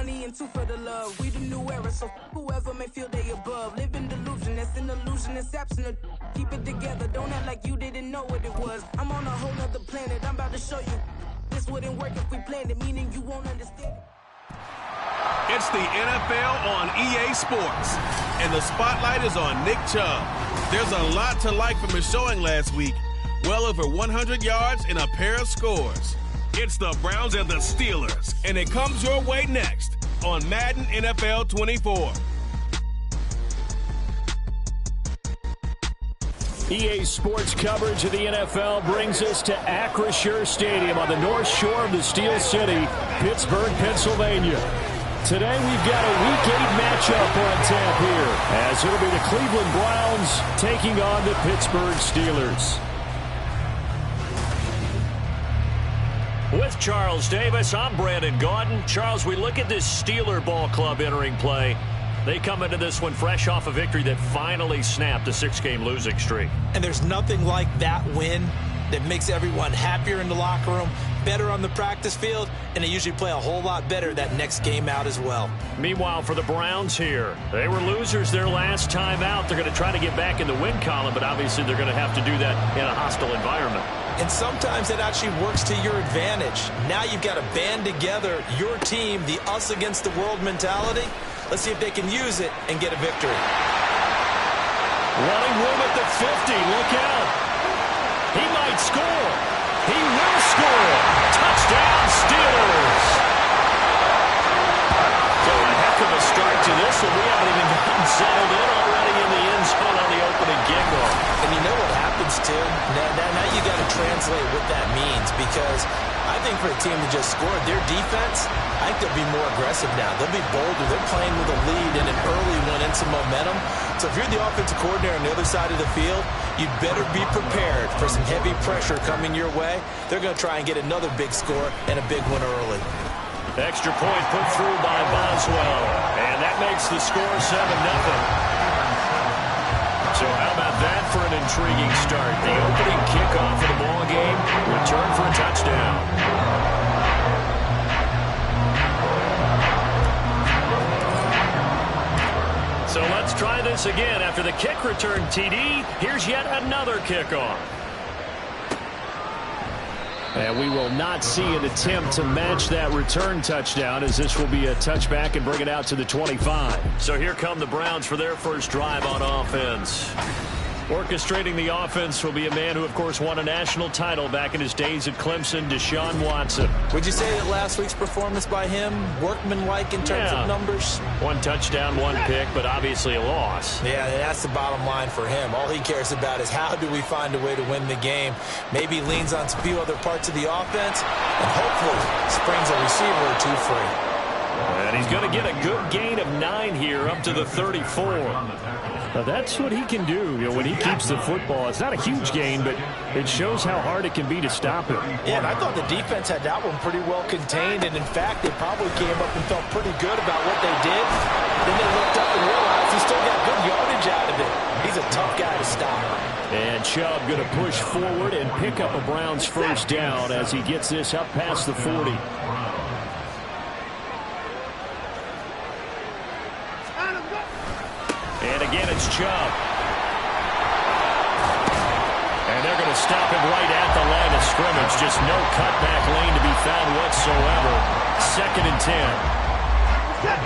money and two for the love. We the new era, so whoever may feel they above. Live in delusion, that's an illusion, it's absent. Keep it together, don't act like you didn't know what it was. I'm on a whole nother planet, I'm about to show you. This wouldn't work if we planned it, meaning you won't understand it. It's the NFL on EA Sports, and the spotlight is on Nick Chubb. There's a lot to like from his showing last week. Well over 100 yards and a pair of scores. It's the Browns and the Steelers, and it comes your way next on Madden NFL 24. EA Sports coverage of the NFL brings us to Acrisure Stadium on the north shore of the Steel City, Pittsburgh, Pennsylvania. Today we've got a Week 8 matchup on tap here, as it'll be the Cleveland Browns taking on the Pittsburgh Steelers. With Charles Davis, I'm Brandon Gaudin. Charles, we look at this Steeler ball club entering play. They come into this one fresh off a victory that finally snapped a 6-game losing streak. And there's nothing like that win that makes everyone happier in the locker room, better on the practice field, and they usually play a whole lot better that next game out as well. Meanwhile, for the Browns here, they were losers their last time out. They're going to try to get back in the win column, but obviously they're going to have to do that in a hostile environment. And sometimes it actually works to your advantage. Now you've got to band together your team, the us against the world mentality. Let's see if they can use it and get a victory. Running room at the 50. Look out. He might score. He will score. Touchdown, Steelers. So a heck of a start to this one. We haven't even gotten settled in already in the end zone on the opening kickoff. And you know what happens, too? Now you got to translate what that means, because I think for a team that just scored, their defense, I think they'll be more aggressive now. They'll be bolder. They're playing with a lead and an early one and some momentum. So if you're the offensive coordinator on the other side of the field, you'd better be prepared for some heavy pressure coming your way. They're going to try and get another big score and a big one early. Extra point put through by Boswell. And that makes the score 7-0. So how about that for an intriguing start? The opening kickoff of the ball game, return for a touchdown. So let's try this again. After the kick return TD, here's yet another kickoff. And we will not see an attempt to match that return touchdown, as this will be a touchback and bring it out to the 25. So here come the Browns for their first drive on offense. Orchestrating the offense will be a man who, of course, won a national title back in his days at Clemson, Deshaun Watson. Would you say that last week's performance by him, workmanlike in terms of numbers? 1 touchdown, 1 pick, but obviously a loss. Yeah, that's the bottom line for him. All he cares about is how do we find a way to win the game. Maybe he leans on a few other parts of the offense, and hopefully springs a receiver or two free. And he's going to get a good gain of 9 here, up to the 34. Now that's what he can do, when he keeps the football. It's not a huge gain, but it shows how hard it can be to stop him. Yeah, and I thought the defense had that one pretty well contained, and in fact, they probably came up and felt pretty good about what they did. Then they looked up and realized he still got good yardage out of it. He's a tough guy to stop. And Chubb going to push forward and pick up a Browns first down as he gets this up past the 40. And again, it's Chubb. And they're going to stop him right at the line of scrimmage. Just no cutback lane to be found whatsoever. 2nd and 10.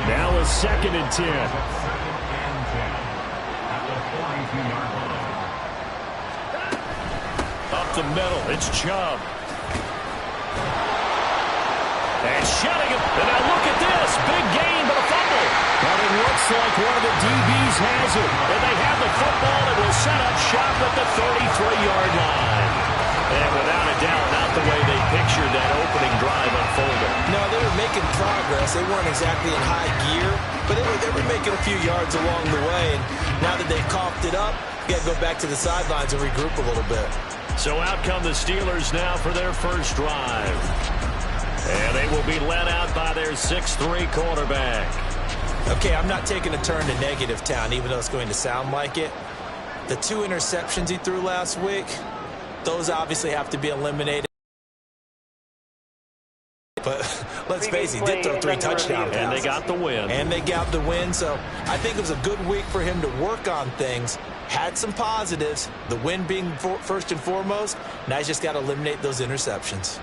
Now a 2nd and 10. Up the middle, it's Chubb. And shutting him. And now look at this. Big gain, but a fumble. But it looks like one of the DBs has it. And they have the football and will set up shop at the 33-yard line. And without a doubt, not the way they pictured that opening drive unfolding. No, they were making progress. They weren't exactly in high gear, but they were making a few yards along the way. And now that they've coughed it up, you got to go back to the sidelines and regroup a little bit. So out come the Steelers now for their first drive. And they will be led out by their 6'3" quarterback. Okay, I'm not taking a turn to negative town, even though it's going to sound like it. The 2 interceptions he threw last week, those obviously have to be eliminated. But let's face it, he did throw 3 touchdown passes. And they got the win. And they got the win, so I think it was a good week for him to work on things. Had some positives, the win being first and foremost. Now he's just got to eliminate those interceptions.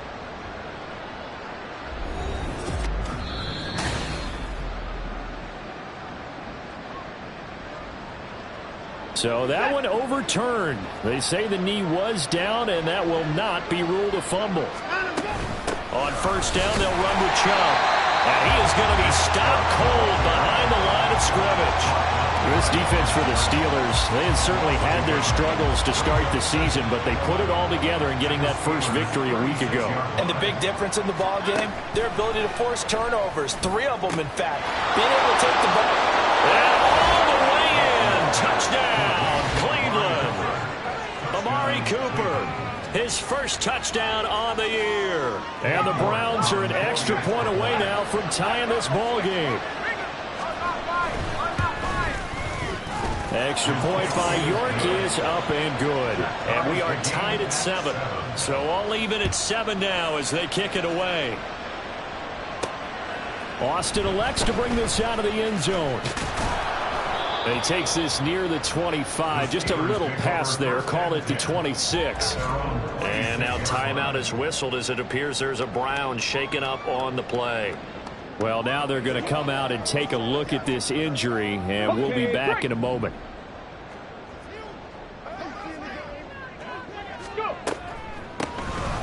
So that one overturned. They say the knee was down, and that will not be ruled a fumble. On first down, they'll run with Chubb. And he is going to be stopped cold behind the line of scrimmage. This defense for the Steelers, they had certainly had their struggles to start the season, but they put it all together in getting that first victory a week ago. And the big difference in the ball game, their ability to force turnovers, 3 of them, in fact. Being able to take the ball. And all the way in. Touchdown, Cleveland. Amari Cooper, his first touchdown on the year. And the Browns are an extra point away now from tying this ball game. Extra point by York is up and good. And we are tied at 7. So all even at 7 now as they kick it away. Austin elects to bring this out of the end zone. And he takes this near the 25. Just a little pass there. Call it the 26. And now timeout is whistled as it appears there's a Brown shaken up on the play. Well, now they're going to come out and take a look at this injury, and we'll be back in a moment.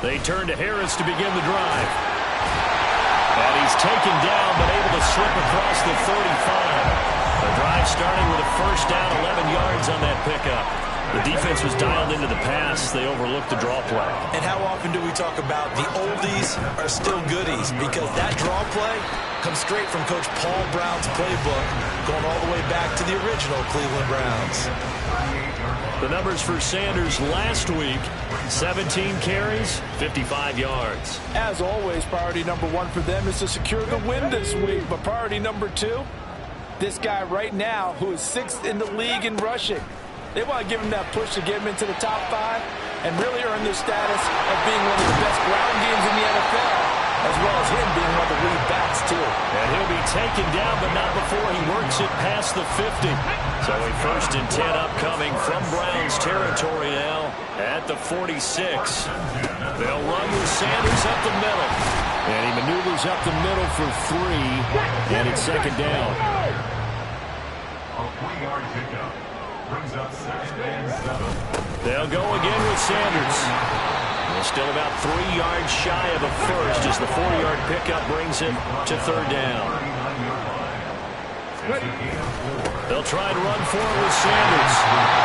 They turn to Harris to begin the drive. And he's taken down, but able to slip across the 35. The drive starting with a first down, 11 yards on that pickup. The defense was dialed into the pass. They overlooked the draw play. And how often do we talk about the oldies are still goodies? Because that draw play comes straight from Coach Paul Brown's playbook, going all the way back to the original Cleveland Browns. The numbers for Sanders last week, 17 carries, 55 yards. As always, priority number 1 for them is to secure the win this week. But priority number 2, this guy right now who is 6th in the league in rushing. They want to give him that push to get him into the top 5 and really earn their status of being one of the best ground games in the NFL, as well as him being one of the lead backs, too. And he'll be taken down, but not before he works it past the 50. So a 1st and 10 upcoming from Browns territory now at the 46. They'll run with Sanders up the middle. And he maneuvers up the middle for 3, and it's 2nd down. A 3-yard pickup. Brings up 2nd and 7. They'll go again with Sanders. They're still about 3 yards shy of a first as the 4-yard pickup brings it to 3rd down. They'll try and run for it with Sanders.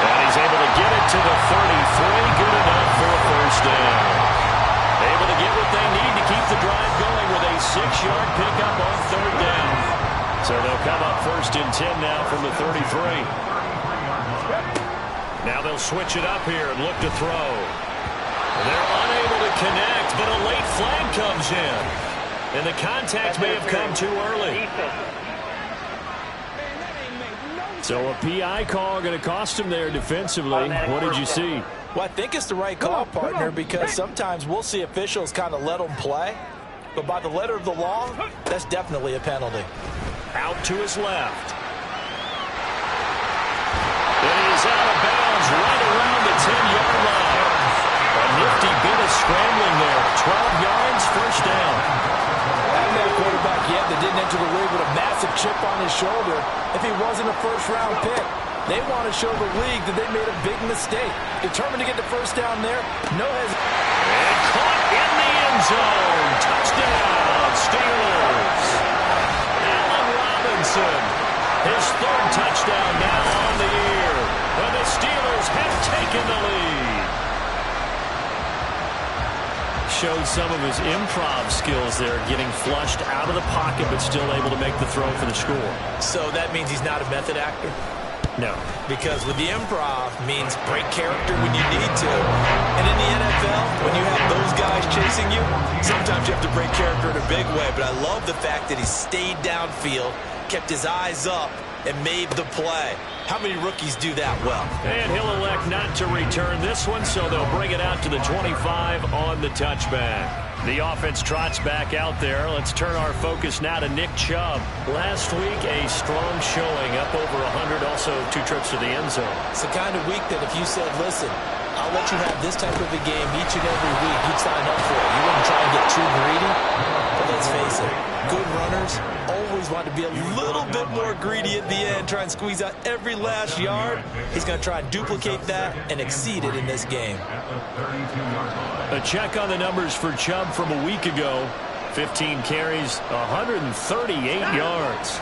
And he's able to get it to the 33. Good enough for a 1st down. Able to get what they need to keep the drive going with a 6-yard pickup on 3rd down. So they'll come up 1st and 10 now from the 33. Now they'll switch it up here and look to throw. They're unable to connect, but a late flag comes in. And the contact may have come too early. So a PI call going to cost him there defensively. What did you see? Well, I think it's the right call, partner, because sometimes we'll see officials kind of let them play. But by the letter of the law, that's definitely a penalty. Out to his left. And he's out of bounds right around the 10-yard line. A nifty bit of scrambling there. 12 yards, 1st down. Having that quarterback yet that didn't enter the league with a massive chip on his shoulder, if he wasn't a 1st-round pick, they want to show the league that they made a big mistake. Determined to get the 1st down there, no hesitation. And caught in the end zone. Touchdown, Steelers. Allen Robinson, his 3rd touchdown now on the year. And the Steelers have taken the lead. Showed some of his improv skills there, getting flushed out of the pocket, but still able to make the throw for the score. So that means he's not a method actor? No. Because with the improv means break character when you need to. And in the NFL, when you have those guys chasing you, sometimes sometimes you have to break character in a big way, but I love the fact that he stayed downfield, kept his eyes up, and made the play. How many rookies do that well? And he'll elect not to return this one, so they'll bring it out to the 25 on the touchback. The offense trots back out there. Let's turn our focus now to Nick Chubb. Last week, a strong showing, up over 100, also 2 trips to the end zone. It's the kind of week that if you said, listen, I'll let you have this type of a game each and every week, you'd sign up for it. You wouldn't try and get too greedy. But let's face it, good runners always want to be a little bit more greedy at the end, try and squeeze out every last yard. He's going to try and duplicate that and exceed it in this game. A check on the numbers for Chubb from a week ago. 15 carries, 138 yards.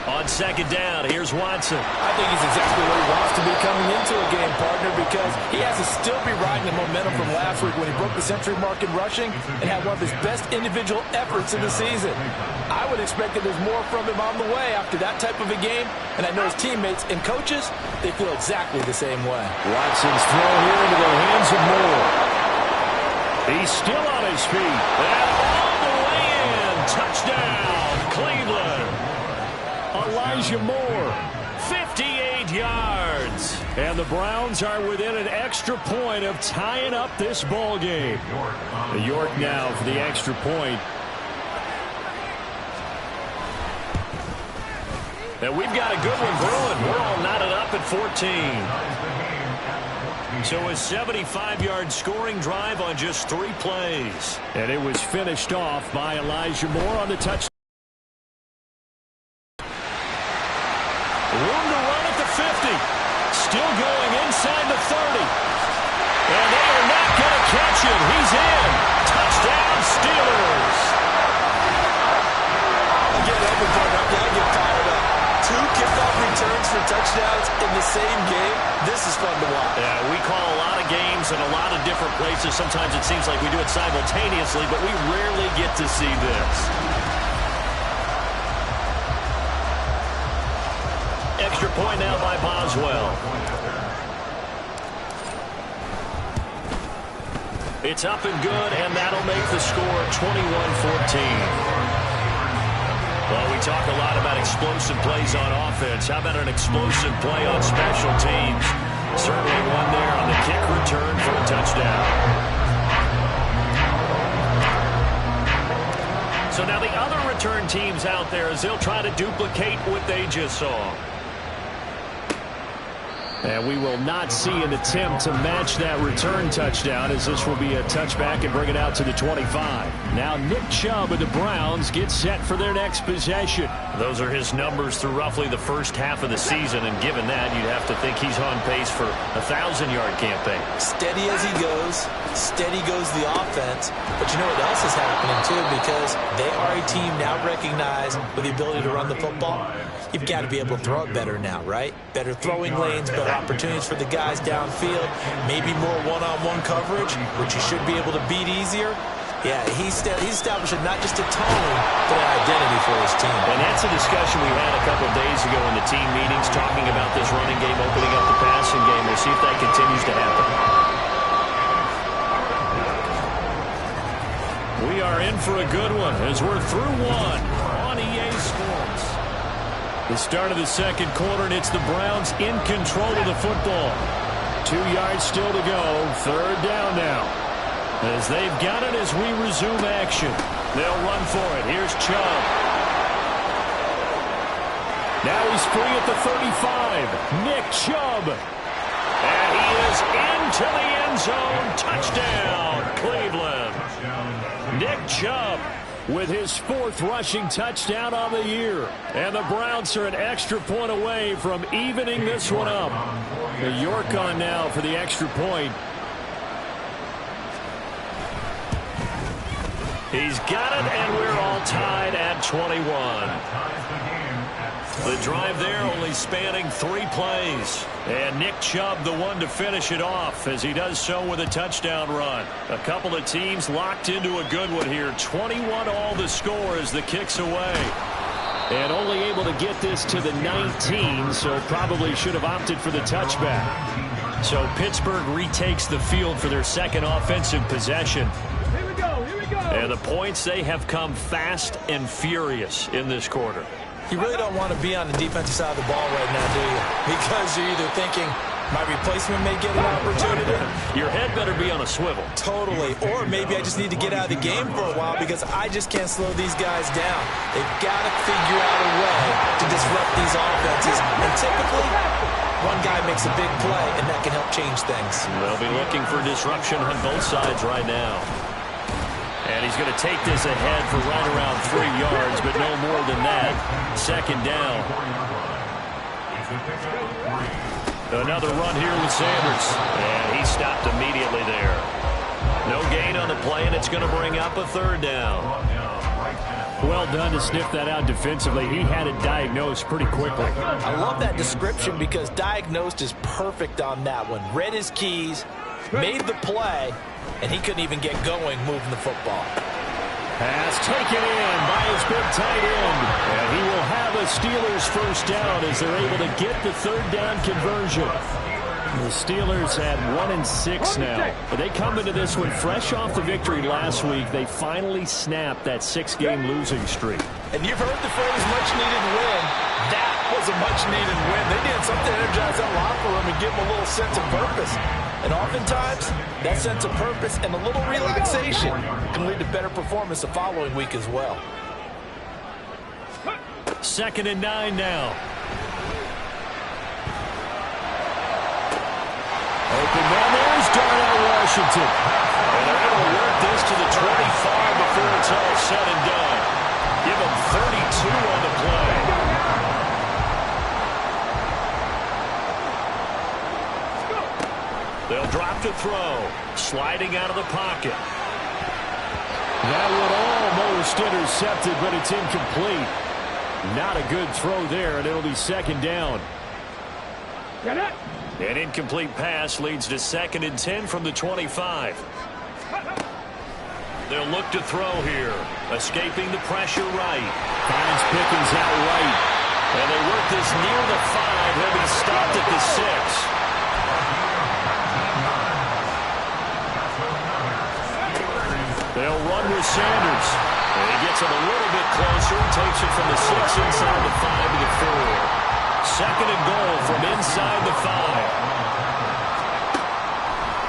On second down, here's Watson. I think he's exactly what he wants to be coming into a game, partner, because he has to still be riding the momentum from last week when he broke the century mark in rushing and had one of his best individual efforts of the season. I would expect that there's more from him on the way after that type of a game, and I know his teammates and coaches, they feel exactly the same way. Watson's throw here into the hands of Moore. He's still on his feet. And all the way in. Touchdown, Cleveland. Elijah Moore, 58 yards. And the Browns are within an extra point of tying up this ball game. York now for the extra point. And we've got a good one brewing. We're all knotted up at 14. So a 75-yard scoring drive on just 3 plays. And it was finished off by Elijah Moore on the touchdown. Room to run at the 50. Still going inside the 30. And they are not going to catch him. He's in. Touchdown, Steelers. Again, I'm going to get fired up. 2 kickoff returns for touchdowns in the same game. This is fun to watch. Yeah, we call a lot of games in a lot of different places. Sometimes it seems like we do it simultaneously, but we rarely get to see this. Extra point now by Boswell. It's up and good, and that'll make the score 21-14. Well, we talk a lot about explosive plays on offense. How about an explosive play on special teams? Certainly one there on the kick return for a touchdown. So now the other return teams out there as they'll try to duplicate what they just saw. And we will not see an attempt to match that return touchdown, as this will be a touchback and bring it out to the 25. Now Nick Chubb of the Browns gets set for their next possession. Those are his numbers through roughly the first half of the season, and given that, you'd have to think he's on pace for a 1,000-yard campaign. Steady as he goes, steady goes the offense. But you know what else is happening, too, because they are a team now recognized with the ability to run the football. You've got to be able to throw it better now, right? Better throwing lanes, better opportunities for the guys downfield, maybe more one-on-one coverage, which you should be able to beat easier. Yeah, he's establishing not just a tone, but an identity for his team. And that's a discussion we had a couple of days ago in the team meetings, talking about this running game, opening up the passing game. We'll see if that continues to happen. We are in for a good one as we're through one on EA Sports. The start of the second quarter, and it's the Browns in control of the football. 2 yards still to go. Third down now. As they've got it as we resume action. They'll run for it. Here's Chubb. Now he's free at the 35. Nick Chubb. And he is into the end zone. Touchdown, Cleveland. Nick Chubb with his 4th rushing touchdown on the year. And the Browns are an extra point away from evening this one up. York on now for the extra point. He's got it, and we're all tied at 21. The drive there only spanning 3 plays. And Nick Chubb the one to finish it off as he does so with a touchdown run. A couple of teams locked into a good one here. 21 all the score as the kick's away. And only able to get this to the 19, so probably should have opted for the touchback. So Pittsburgh retakes the field for their second offensive possession. And the points, they have come fast and furious in this quarter. You really don't want to be on the defensive side of the ball right now, do you? Because you're either thinking, my replacement may get an opportunity. Your head better be on a swivel. Totally. Or maybe I just need to get out of the game for a while because I just can't slow these guys down. They've got to figure out a way to disrupt these offenses. And typically, one guy makes a big play, and that can help change things. They'll be looking for disruption on both sides right now. And he's going to take this ahead for right around 3 yards, but no more than that. Second down. Another run here with Sanders. And he stopped immediately there. No gain on the play, and it's going to bring up a third down. Well done to sniff that out defensively. He had it diagnosed pretty quickly. I love that description because diagnosed is perfect on that one. Read his keys, made the play, and he couldn't even get going moving the football. Pass taken in by his big tight end. And he will have a Steelers first down as they're able to get the third down conversion. The Steelers had 1-6 now. But they come into this one fresh off the victory last week. They finally snapped that 6-game losing streak. And you've heard the phrase much-needed win. That was a much-needed win. They needed something to energize that locker room and give them a little sense of purpose. And oftentimes, that sense of purpose and a little relaxation can lead to better performance the following week as well. 2nd and 9 now. Open man, there's Darnell Washington. And they're able to work this to the 25 before it's all said and done. Give them 32 on the play. They'll drop to throw. Sliding out of the pocket. That would almost intercepted, but it's incomplete. Not a good throw there, and it'll be 2nd down. Get it! An incomplete pass leads to 2nd and 10 from the 25. They'll look to throw here. Escaping the pressure right. Finds Pickens out right. And they work this near the 5. He'll be stopped at the 6. They'll run with Sanders. And he gets him a little bit closer. Takes it from the 6 inside the 5 to the 4. 2nd and goal from inside the 5.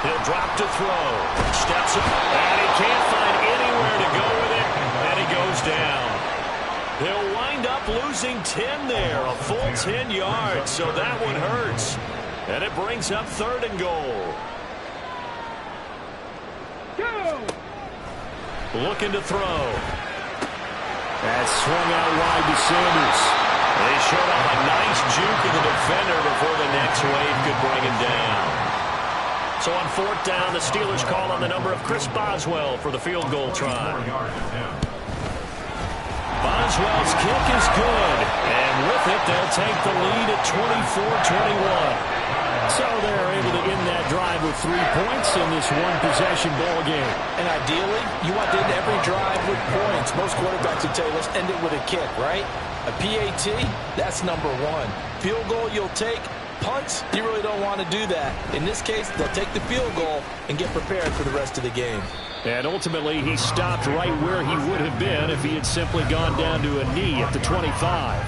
He'll drop to throw. Steps up. And he can't find anywhere to go with it. And he goes down. He'll wind up losing 10 there. A full 10 yards. So that one hurts. And it brings up 3rd and goal. Looking to throw. That swung out wide to Sanders. They showed off a nice juke of the defender before the next wave could bring him down. So on 4th down, the Steelers call on the number of Chris Boswell for the field goal try. Boswell's kick is good. And with it, they'll take the lead at 24-21. So they're able to end that drive with 3 points in this one-possession ball game. And ideally, you want to end every drive with points. Most quarterbacks would tell you, let's end it with a kick, right? A PAT, that's number 1. Field goal you'll take. Punts, you really don't want to do that. In this case, they'll take the field goal and get prepared for the rest of the game. And ultimately, he stopped right where he would have been if he had simply gone down to a knee at the 25.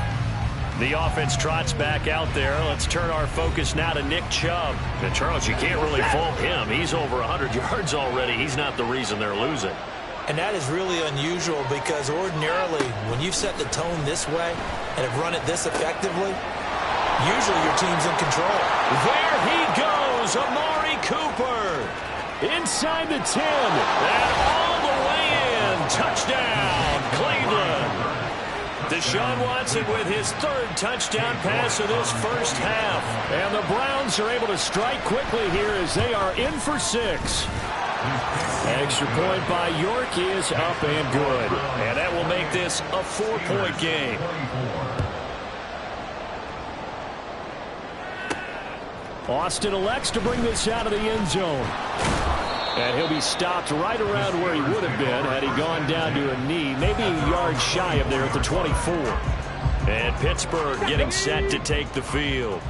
The offense trots back out there. Let's turn our focus now to Nick Chubb. And Charles, you can't really fault him. He's over 100 yards already. He's not the reason they're losing. And that is really unusual because ordinarily, when you've set the tone this way and have run it this effectively, usually your team's in control. There he goes, Amari Cooper. Inside the 10. And all the way in. Touchdown, Cleveland. Deshaun Watson with his 3rd touchdown pass of this first half. And the Browns are able to strike quickly here as they are in for 6. Extra point by York is up and good. And that will make this a 4-point game. Austin elects to bring this out of the end zone. And he'll be stopped right around where he would have been had he gone down to a knee, maybe a yard shy of there at the 24. And Pittsburgh getting set to take the field.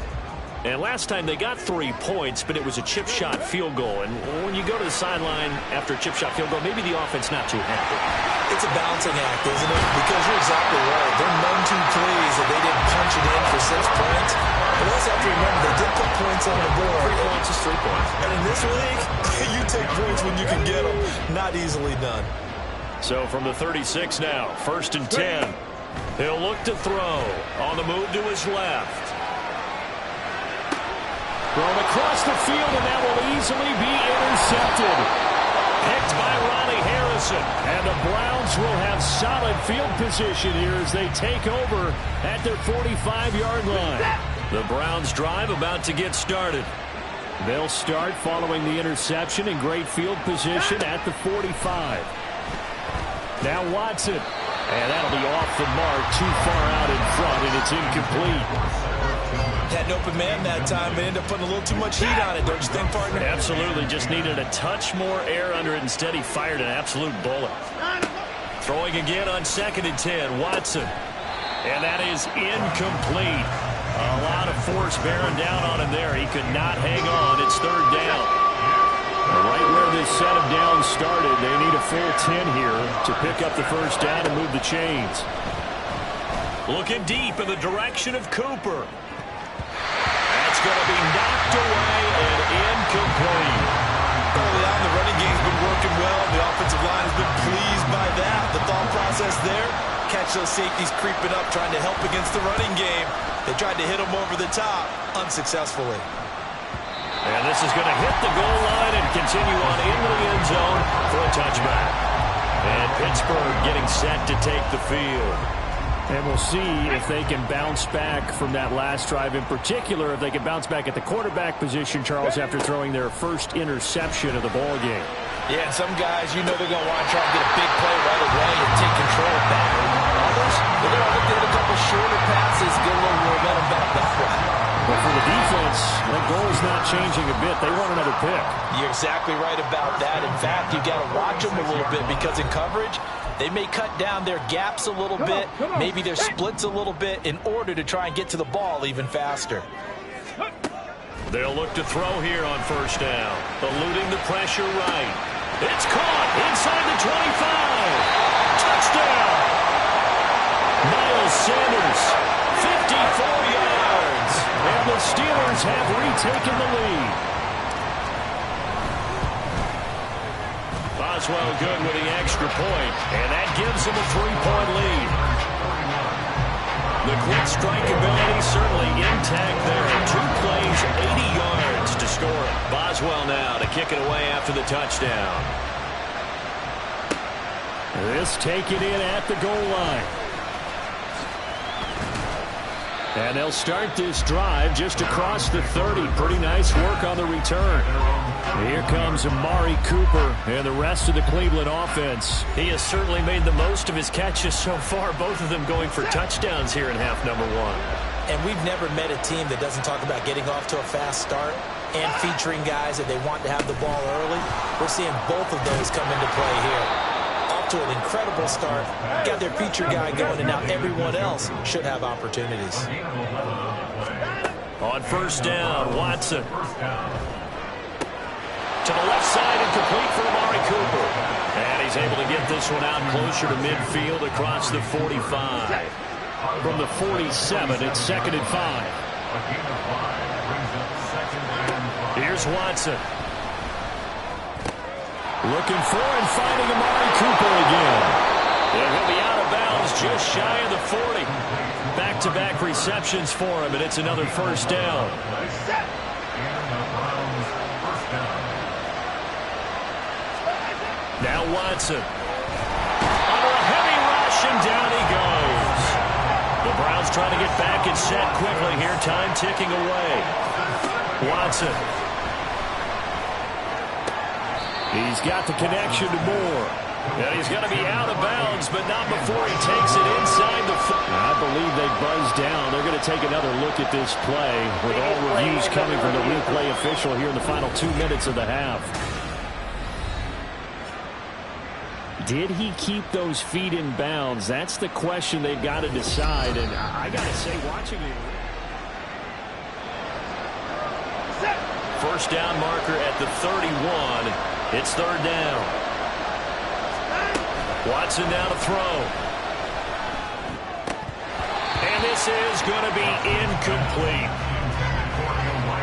And last time they got 3 points, but it was a chip shot field goal. And when you go to the sideline after a chip shot field goal, maybe the offense not too happy. It's a balancing act, isn't it? Because you're exactly right. They're none too pleased that they didn't punch it in for 6 points. But also have to remember, they did put points on the board. 3 points is 3 points. And in this league, you take points when you can get them. Not easily done. So from the 36 now, 1st and 10. He'll look to throw. On the move to his left. Thrown across the field, and that will easily be intercepted. Picked by Ronnie Harrison. And the Browns will have solid field position here as they take over at their 45-yard line. The Browns drive about to get started. They'll start following the interception in great field position at the 45. Now Watson. And that'll be off the mark, too far out in front, and it's incomplete. Had an open man that time, but ended up putting a little too much heat on it, don't you think, partner? Absolutely. Just needed a touch more air under it. Instead, he fired an absolute bullet. Throwing again on 2nd and 10, Watson. And that is incomplete. A lot of force bearing down on him there. He could not hang on. It's 3rd down. Right where this set of downs started, they need a full 10 here to pick up the 1st down and move the chains. Looking deep in the direction of Cooper. That's going to be knocked away and incomplete. Early on, the running game's been working well. The offensive line has been pleased by that. The thought process there, catch those safeties creeping up, trying to help against the running game. They tried to hit them over the top, unsuccessfully. And this is going to hit the goal line and continue on into the end zone for a touchback. And Pittsburgh getting set to take the field. And we'll see if they can bounce back from that last drive. In particular, if they can bounce back at the quarterback position, Charles, after throwing their first interception of the ball game. Yeah, some guys, you know they're going to want to try and get a big play right away and take control of that. Others, they're going to look at a couple shorter passes, get a little momentum back that way. But for the defense, that goal is not changing a bit. They want another pick. You're exactly right about that. In fact, you got to watch them a little bit because in coverage, they may cut down their gaps a little bit, maybe their splits a little bit in order to try and get to the ball even faster. They'll look to throw here on 1st down. Eluding the pressure right. It's caught inside the 25. Touchdown. Miles Sanders, 54 yards. And the Steelers have retaken the lead. Boswell good with the extra point, and that gives him a 3-point lead. The quick strike ability certainly intact there. 2 plays, 80 yards to score it. Boswell now to kick it away after the touchdown. This taken in at the goal line. And they'll start this drive just across the 30. Pretty nice work on the return. Here comes Amari Cooper and the rest of the Cleveland offense. He has certainly made the most of his catches so far, both of them going for touchdowns here in half number 1. And we've never met a team that doesn't talk about getting off to a fast start and featuring guys that they want to have the ball early. We're seeing both of those come into play here. Off to an incredible start. Got their feature guy going, and now everyone else should have opportunities. On 1st down, Watson. To the left side and complete for Amari Cooper. And he's able to get this one out closer to midfield across the 45. From the 47, it's 2nd and 5. Here's Watson. Looking for and finding Amari Cooper again. And he'll be out of bounds just shy of the 40. Back-to-back receptions for him, and it's another 1st down. Now Watson. Under a heavy rush, and down he goes. The Browns trying to get back and set quickly here. Time ticking away. Watson. He's got the connection to Moore. And he's going to be out of bounds, but not before he takes it inside the I believe they buzzed down. They're going to take another look at this play with all reviews coming from the replay official here in the final 2 minutes of the half. Did he keep those feet in bounds? That's the question they've got to decide. And I got to say, watching it. first down marker at the 31. It's third down. Watson now to throw. And this is going to be incomplete.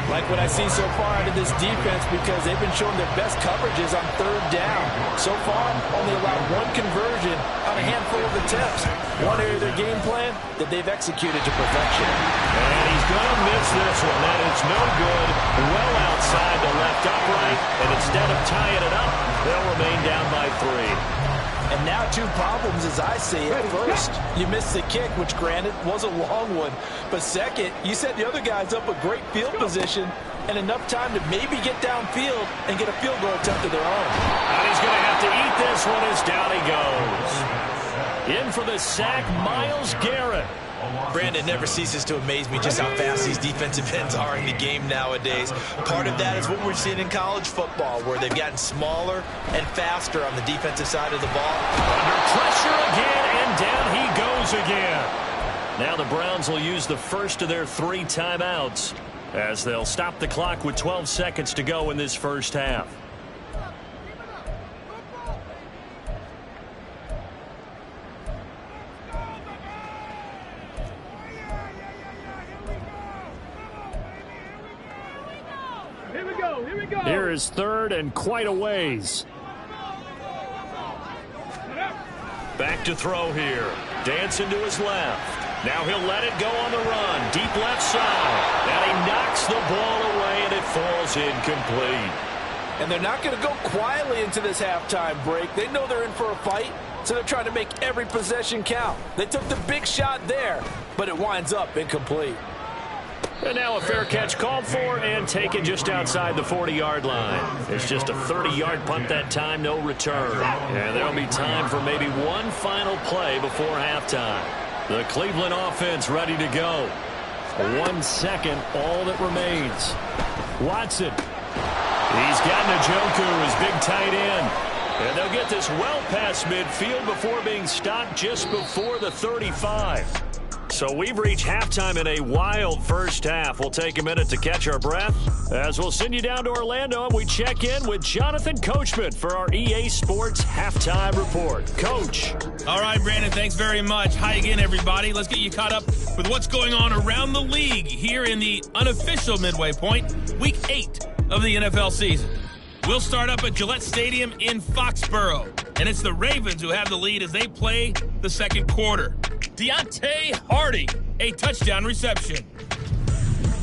Like what I see so far out of this defense, because they've been showing their best coverages on third down. So far, only allowed one conversion on a handful of attempts. One area of their game plan that they've executed to perfection. And he's going to miss this one. That is no good. Well outside the left upright. And instead of tying it up, they'll remain down by 3. And now 2 problems as I see it. First, you missed the kick, which granted was a long one. But second, you set the other guys up a great field position and enough time to maybe get downfield and get a field goal attempt of their own. And he's going to have to eat this one as down he goes. In for the sack, Myles Garrett. Brandon, never ceases to amaze me just how fast these defensive ends are in the game nowadays. Part of that is what we're seeing in college football, where they've gotten smaller and faster on the defensive side of the ball. Under pressure again, and down he goes again. Now the Browns will use the first of their 3 timeouts as they'll stop the clock with 12 seconds to go in this first half. Here is third and quite a ways. Back to throw here. Dancing to his left. Now he'll let it go on the run. Deep left side. And he knocks the ball away and it falls incomplete. And they're not going to go quietly into this halftime break. They know they're in for a fight, so they're trying to make every possession count. They took the big shot there, but it winds up incomplete. And now a fair catch called for and taken just outside the 40-yard line. It's just a 30-yard punt that time, no return. And there'll be time for maybe one final play before halftime. The Cleveland offense ready to go. 1 second, all that remains. Watson. He's got Njoku, his big tight end. And they'll get this well past midfield before being stopped just before the 35. So we've reached halftime in a wild first half. We'll take a minute to catch our breath as we'll send you down to Orlando and we check in with Jonathan Coachman for our EA Sports Halftime Report. Coach. All right, Brandon, thanks very much. Hi again, everybody. Let's get you caught up with what's going on around the league here in the unofficial midway point, Week 8 of the NFL season. We'll start up at Gillette Stadium in Foxborough, and it's the Ravens who have the lead as they play the second quarter. Deontay Hardy, a touchdown reception.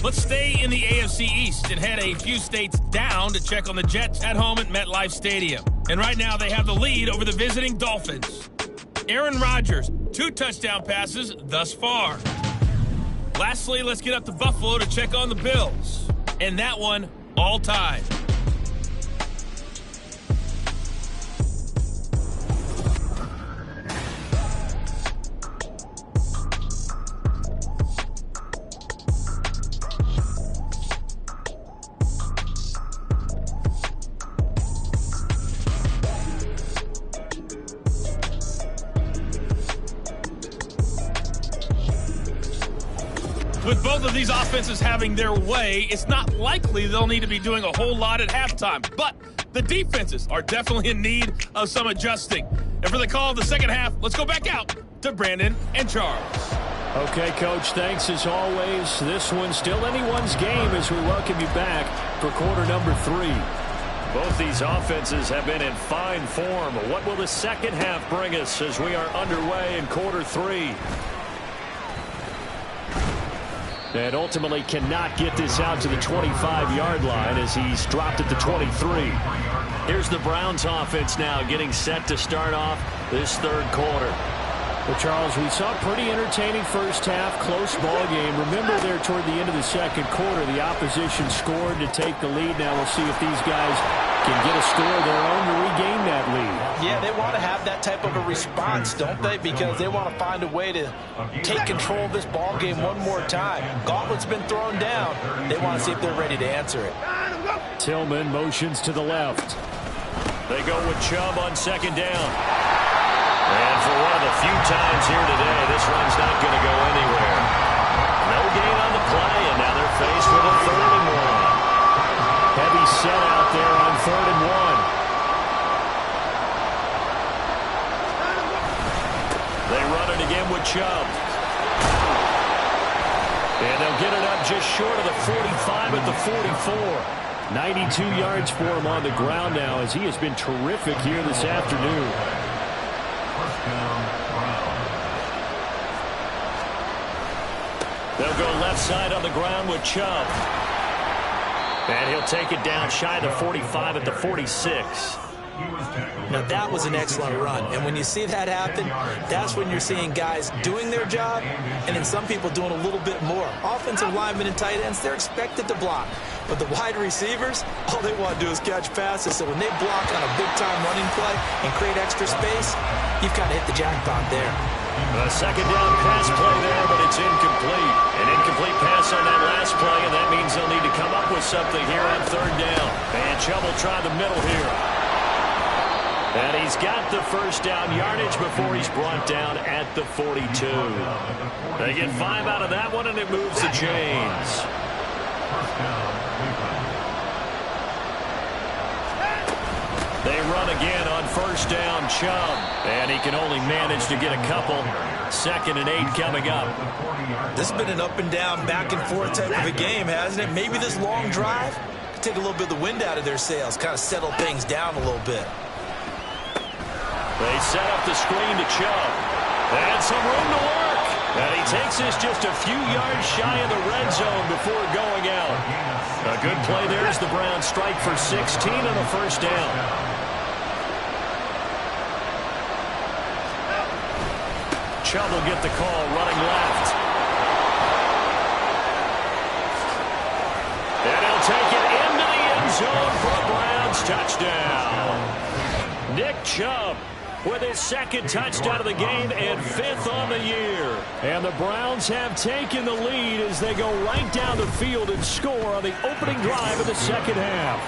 Let's stay in the AFC East and head a few states down to check on the Jets at home at MetLife Stadium. And right now they have the lead over the visiting Dolphins. Aaron Rodgers, 2 touchdown passes thus far. Lastly, let's get up to Buffalo to check on the Bills. And that one, all tied. With both of these offenses having their way, it's not likely they'll need to be doing a whole lot at halftime. But the defenses are definitely in need of some adjusting. And for the call of the second half, let's go back out to Brandon and Charles. Okay, Coach, thanks as always. This one's still anyone's game as we welcome you back for quarter number 3. Both these offenses have been in fine form. What will the second half bring us as we are underway in quarter 3? And ultimately cannot get this out to the 25-yard line as he's dropped at the 23. Here's the Browns offense now getting set to start off this third quarter. Well, Charles, we saw a pretty entertaining first half, close ball game. Remember there toward the end of the second quarter, the opposition scored to take the lead. Now we'll see if these guys can get a score of their own to regain that lead. Yeah, they want to have that type of a response, don't they? Because they want to find a way to take control of this ball game one more time. Gauntlet's been thrown down. They want to see if they're ready to answer it. Tillman motions to the left. They go with Chubb on second down. And for one of the few times here today, this run's not going to go anywhere. No gain on the play, and now they're faced with a 3rd and 1. set out there on 3rd and 1. They run it again with Chubb. And they'll get it up just short of the 45 at the 44. 92 yards for him on the ground now as he has been terrific here this afternoon. They'll go left side on the ground with Chubb. And he'll take it down shy of the 45 at the 46. Now, that was an excellent run. And when you see that happen, that's when you're seeing guys doing their job and then some people doing a little bit more. Offensive linemen and tight ends, they're expected to block. But the wide receivers, all they want to do is catch passes. So when they block on a big-time running play and create extra space, you've kind of hit the jackpot there. A second down pass play there, but it's incomplete. An incomplete pass on that last play, and that means they'll need to come up with something here on 3rd down. And Chubb will try the middle here. And he's got the first down yardage before he's brought down at the 42. They get 5 out of that one, and it moves to James. They run again on 1st down, Chubb. And he can only manage to get a couple. 2nd and 8 coming up. This has been an up and down, back and forth type of a game, hasn't it? Maybe this long drive could take a little bit of the wind out of their sails, kind of settle things down a little bit. They set up the screen to Chubb. And some room to work. And he takes this just a few yards shy of the red zone before going out. A good play there as the Browns strike for 16 on a 1st down. Chubb will get the call running left. And he'll take it into the end zone for a Browns touchdown. Nick Chubb with his 2nd touchdown of the game and 5th on the year. And the Browns have taken the lead as they go right down the field and score on the opening drive of the 2nd half.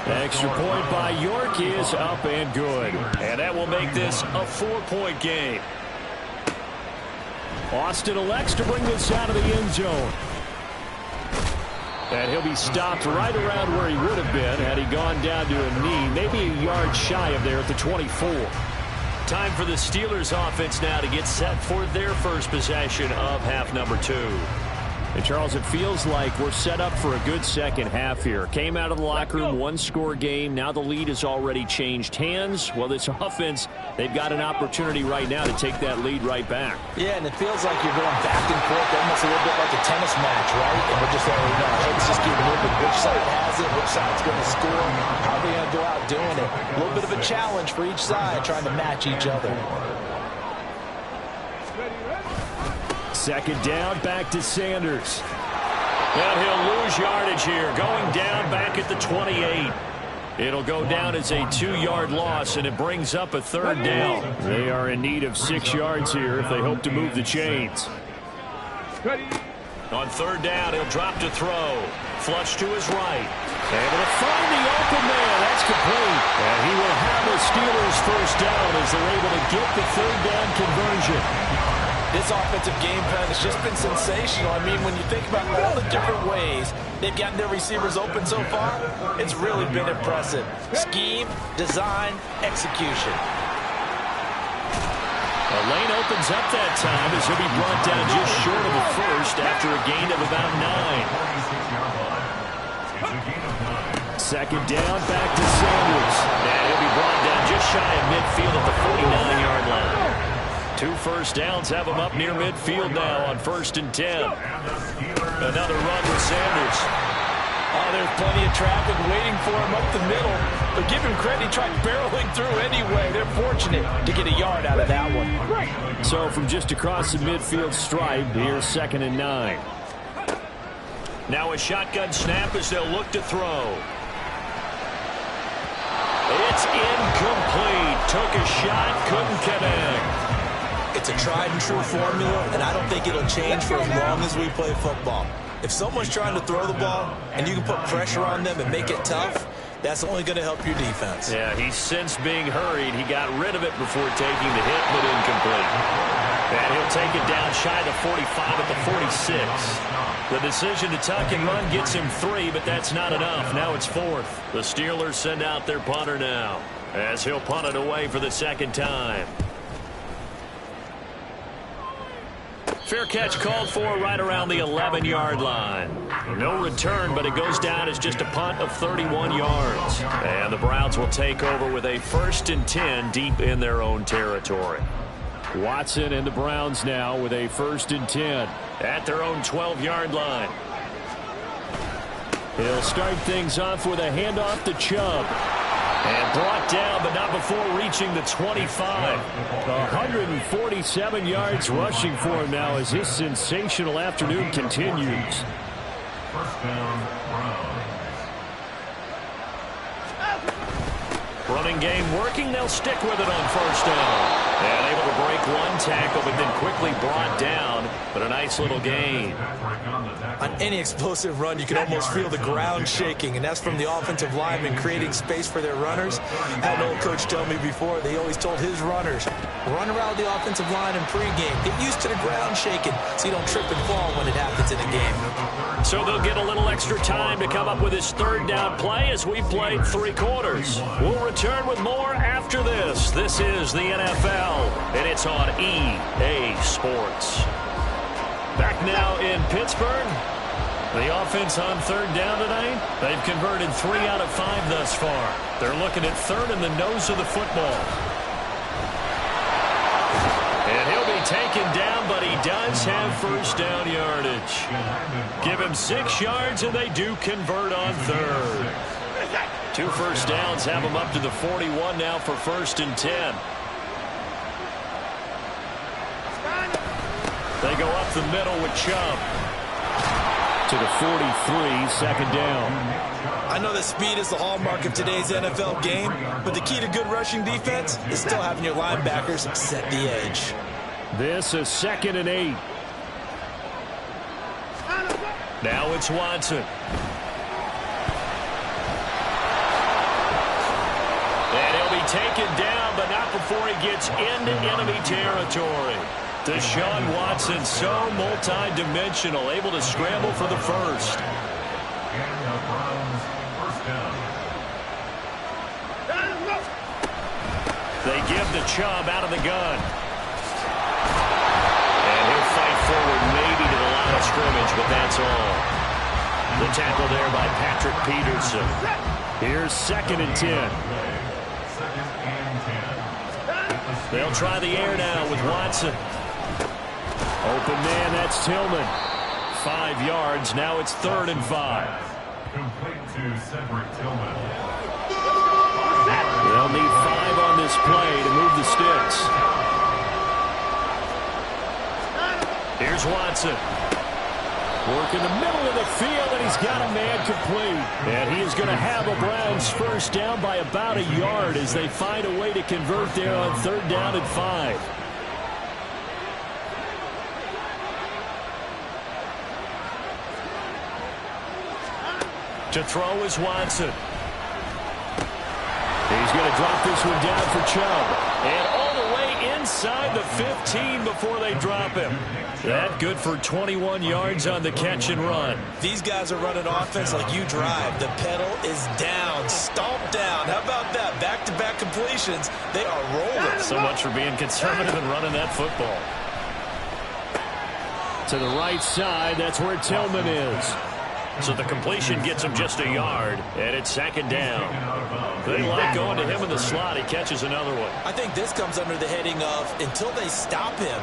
Extra point by York is up and good. And that will make this a 4-point game. Austin elects to bring this out of the end zone. And he'll be stopped right around where he would have been had he gone down to a knee, maybe a yard shy of there at the 24. Time for the Steelers offense now to get set for their first possession of half number 2. And Charles, it feels like we're set up for a good second half here. Came out of the locker room, 1-score game. Now the lead has already changed hands. Well, this offense, they've got an opportunity right now to take that lead right back. Yeah, and it feels like you're going back and forth, almost a little bit like a tennis match, right? And we're just letting you know, hey, let's just keep moving. Which side has it? Which side's going to score? How are they going to go out doing it? A little bit of a challenge for each side, trying to match each other. 2nd down, back to Sanders. And he'll lose yardage here, going down back at the 28. It'll go down as a 2-yard loss, and it brings up a 3rd down. They are in need of 6 yards here if they hope to move the chains. On 3rd down, he'll drop to throw. Flush to his right. Able to find the open man. That's complete. And he will have the Steelers first down as they're able to get the 3rd down conversion. This offensive game plan has just been sensational. I mean, when you think about all the different ways they've gotten their receivers open so far, it's really been impressive. Scheme, design, execution. A lane opens up that time as he'll be brought down just short of the first after a gain of about 9. 2nd down, back to Sanders. And he'll be brought down just shy of midfield at the 49-yard line. 2 first downs have him up near midfield now on 1st and 10. Another run with Sanders. Oh, there's plenty of traffic waiting for him up the middle. But give him credit, he tried barreling through anyway. They're fortunate to get a yard out of that one. So from just across the midfield stripe, here's 2nd and 9. Now a shotgun snap as they'll look to throw. It's incomplete. Took a shot, couldn't connect. It's a tried-and-true formula, and I don't think it'll change for as long as we play football. If someone's trying to throw the ball and you can put pressure on them and make it tough, that's only going to help your defense. Yeah, he's since being hurried. He got rid of it before taking the hit, but incomplete. And he'll take it down shy of the 45 at the 46. The decision to tuck and run gets him 3, but that's not enough. Now it's 4th. The Steelers send out their punter now, as he'll punt it away for the second time. Fair catch called for right around the 11-yard line. No return, but it goes down as just a punt of 31 yards. And the Browns will take over with a 1st and 10 deep in their own territory. Watson and the Browns now with a 1st and 10. At their own 12-yard line. He'll start things off with a handoff to Chubb. And brought down, but not before reaching the 25. 147 yards rushing for him now as his sensational afternoon continues. First down, Browns. Running game working. They'll stick with it on 1st down. And able to break one tackle, but then quickly brought down. But a nice little gain. On any explosive run, you can almost feel the ground shaking, and that's from the offensive linemen creating space for their runners. I had an old coach tell me before, they always told his runners, run around the offensive line in pregame. Get used to the ground shaking so you don't trip and fall when it happens in a game. So they'll get a little extra time to come up with his 3rd down play as we played 3 quarters. We'll return with more after this. This is the NFL, and it's on EA Sports. Back now in Pittsburgh. The offense on 3rd down tonight. They've converted 3 out of 5 thus far. They're looking at 3rd in the nose of the football. And he'll be taken down, but he does have 1st down yardage. Give him 6 yards, and they do convert on 3rd. 2 first downs have him up to the 41 now for 1st and 10. They go up the middle with Chubb. To the 43, 2nd down. I know that speed is the hallmark of today's NFL game, but the key to good rushing defense is still having your linebackers set the edge. This is 2nd and 8. Now it's Watson. And he'll be taken down, but not before he gets into enemy territory. Deshaun Watson, so multi-dimensional, able to scramble for the 1st. And the Browns, 1st down. They give the Chubb out of the gun. And he'll fight forward maybe to the line of scrimmage, but that's all. The tackle there by Patrick Peterson. Here's 2nd and 10. 2nd and 10. They'll try the air now with Watson. Open man, that's Tillman. 5 yards. Now it's 3rd and 5. Complete to Cedric Tillman. They'll need 5 on this play to move the sticks. Here's Watson. Work in the middle of the field, and he's got a man complete. And he is going to have a Browns 1st down by about a yard as they find a way to convert there on 3rd down and 5. To throw is Watson. He's going to drop this one down for Chubb. And all the way inside the 15 before they drop him. That good for 21 yards on the catch and run. These guys are running offense like you drive. The pedal is down, stomped down. How about that? Back-to-back completions. They are rolling. So much for being conservative and running that football. To the right side, that's where Tillman is. So the completion gets him just a yard, and it's 2nd down. They like going to him in the slot. He catches another one. I think this comes under the heading of until they stop him,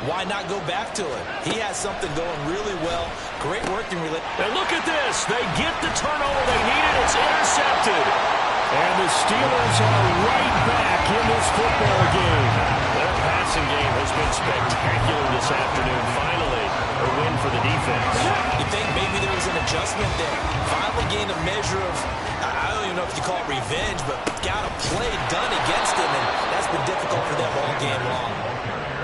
why not go back to him? He has something going really well. Great working relationship. And look at this. They get the turnover they needed. It's intercepted. And the Steelers are right back in this football game. Their passing game has been spectacular this afternoon. Finally, a win for the defense. You think maybe there was an adjustment there? Finally gained a measure of, I don't even know if you call it revenge, but got a play done against him, and that's been difficult for them all game long.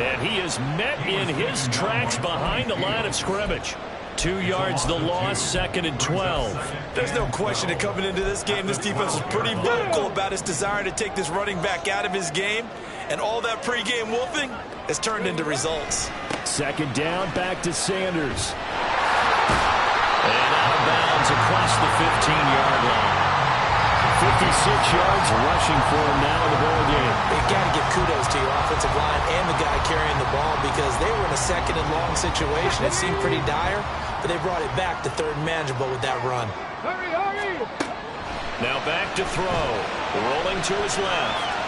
And he is met in his tracks behind the line of scrimmage. 2 yards the loss, 2nd and 12. There's no question that coming into this game, this defense was pretty vocal about its desire to take this running back out of his game. And all that pregame wolfing, has turned into results. Second down, back to Sanders. And out of bounds across the 15-yard line. 56 yards rushing for him now in the ball game. You got to give kudos to your offensive line and the guy carrying the ball because they were in a second and long situation. It seemed pretty dire, but they brought it back to third and manageable with that run. Now back to throw. Rolling to his left.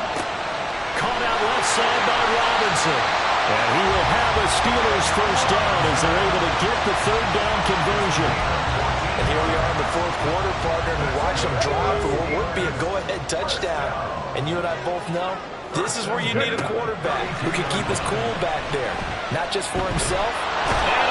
Caught out left side by Robinson. And he will have a Steelers first down as they're able to get the third down conversion. And here we are in the fourth quarter, partner, and watch them drive for what would be a go-ahead touchdown. And you and I both know this is where you need a quarterback who can keep his cool back there, not just for himself.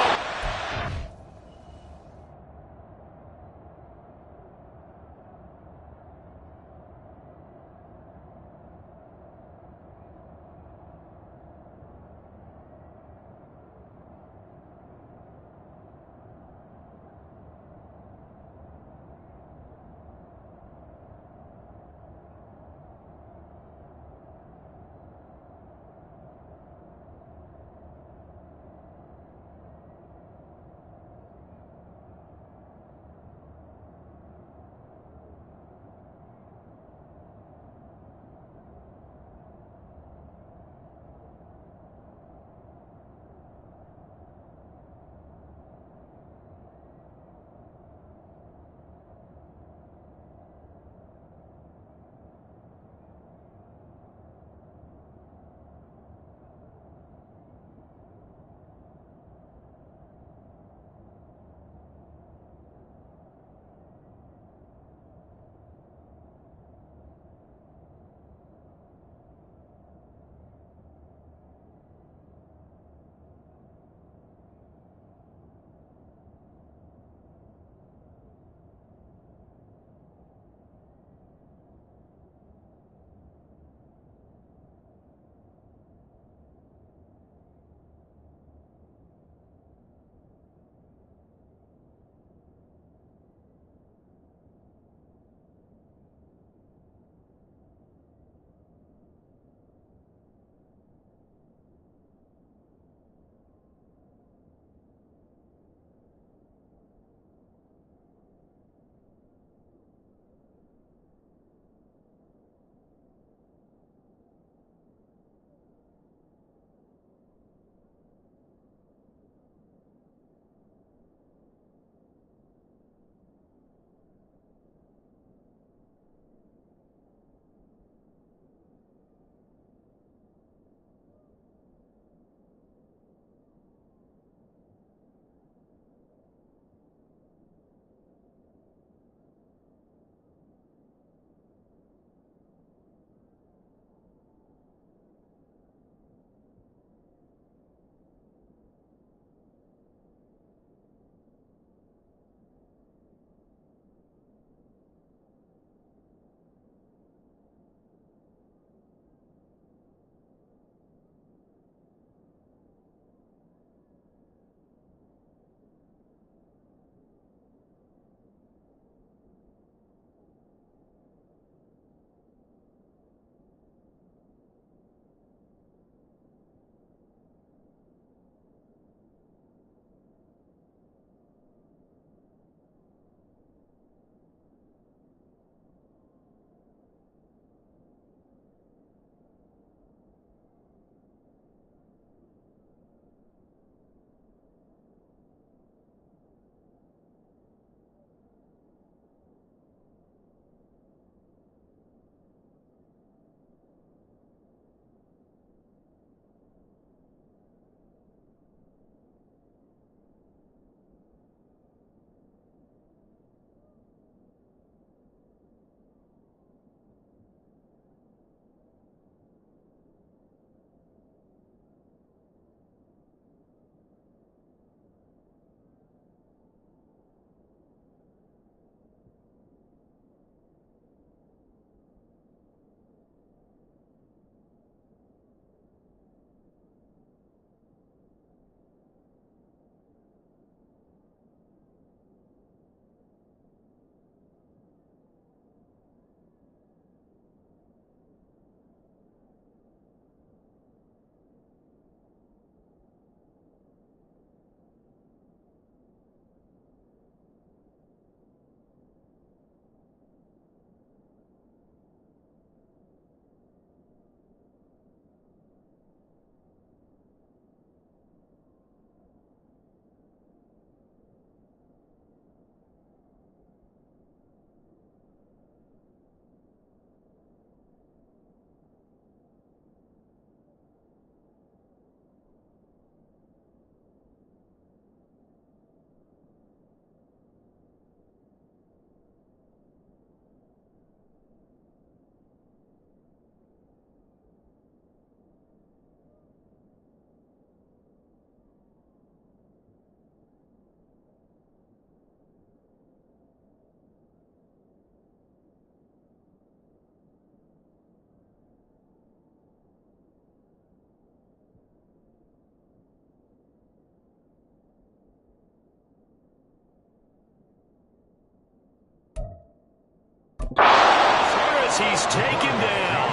as he's taken down.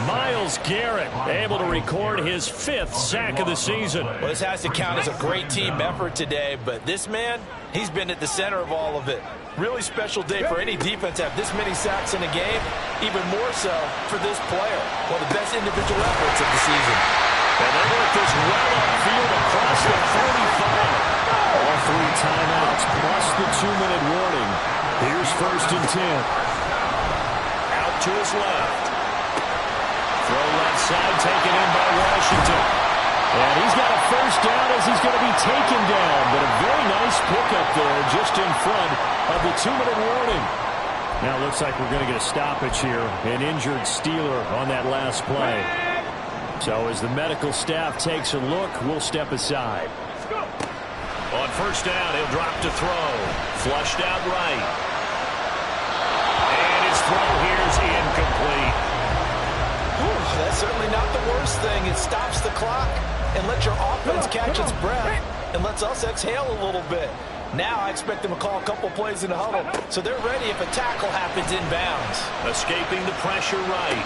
Myles Garrett able to record his 5th sack of the season. Well, this has to count as a great team effort today, but this man, he's been at the center of all of it. Really special day for any defense to have this many sacks in a game, even more so for this player. One of the best individual efforts of the season. And they work this well upfield across the 45. All 3 timeouts plus the 2-minute warning. Here's 1st and 10. Out to his left. Throw left side, taken in by Washington. And he's got a 1st down as he's going to be taken down. But a very nice pickup there just in front of the 2-minute warning. Now it looks like we're going to get a stoppage here. An injured Steeler on that last play. So as the medical staff takes a look, we'll step aside. On 1st down, he'll drop to throw. Flushed out right. And his throw here's incomplete. That's certainly not the worst thing. It stops the clock and lets your offense catch its breath and lets us exhale a little bit. Now I expect them to call a couple plays in the huddle, so they're ready if a tackle happens inbounds. Escaping the pressure right.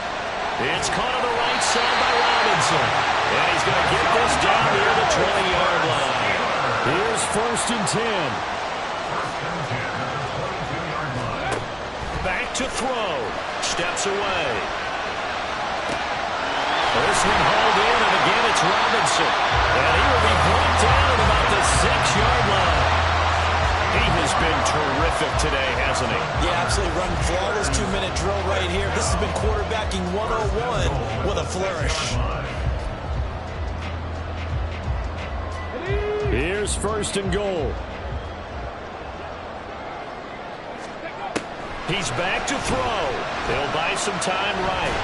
It's caught on the right side by Robinson. And he's going to get this down near the 20-yard line. Here's 1st and 10. Back to throw. Steps away. This one hauled in, and again it's Robinson. And he will be brought down at about the 6-yard line. He has been terrific today, hasn't he? Yeah, absolutely. Run flawless 2-minute drill right here. This has been quarterbacking 101 with a flourish. Here's 1st and goal. He's back to throw. He'll buy some time right.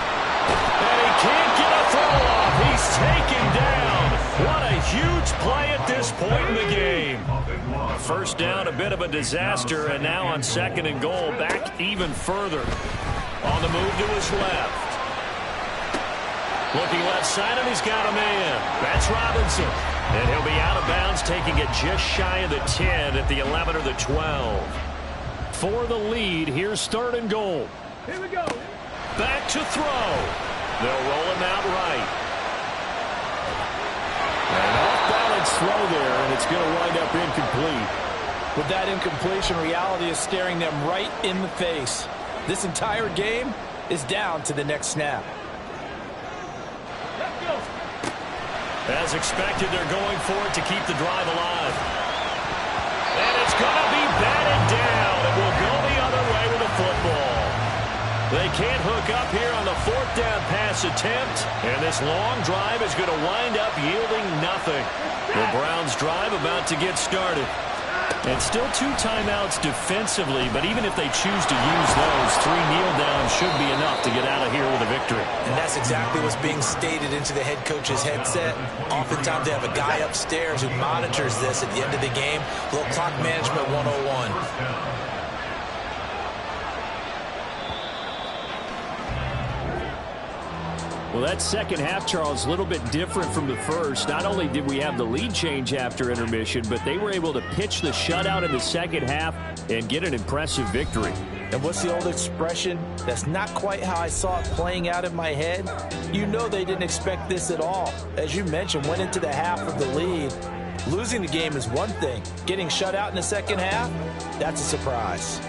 And he can't get a throw off. He's taken down. What a huge play at this point in the game. 1st down, a bit of a disaster, and now on 2nd and goal, back even further. On the move to his left. Looking left side, and he's got a man. That's Robinson. And he'll be out of bounds, taking it just shy of the 10 at the 11 or the 12. For the lead, here's 3rd and goal. Here we go. Back to throw. They'll roll him out right. An off-balance throw there, and it's going to wind up incomplete. With that incompletion, reality is staring them right in the face. This entire game is down to the next snap. As expected, they're going for it to keep the drive alive. And it's going to be batted down. It will go the other way with the football. They can't hook up here on the 4th down pass attempt. And this long drive is going to wind up yielding nothing. The Browns' drive about to get started. And still 2 timeouts defensively, but even if they choose to use those, 3 kneel downs should be enough to get out of here with a victory. And that's exactly what's being stated into the head coach's headset. Oftentimes they have a guy upstairs who monitors this at the end of the game. A little clock management 101. Well, that 2nd half, Charles, a little bit different from the first. Not only did we have the lead change after intermission, but they were able to pitch the shutout in the 2nd half and get an impressive victory. And what's the old expression? That's not quite how I saw it playing out in my head. You know they didn't expect this at all. As you mentioned, went into the half of the lead. Losing the game is one thing. Getting shut out in the 2nd half, that's a surprise.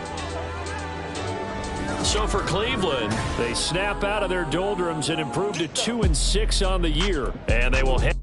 So for Cleveland, they snap out of their doldrums and improve to 2-6 on the year. And they will head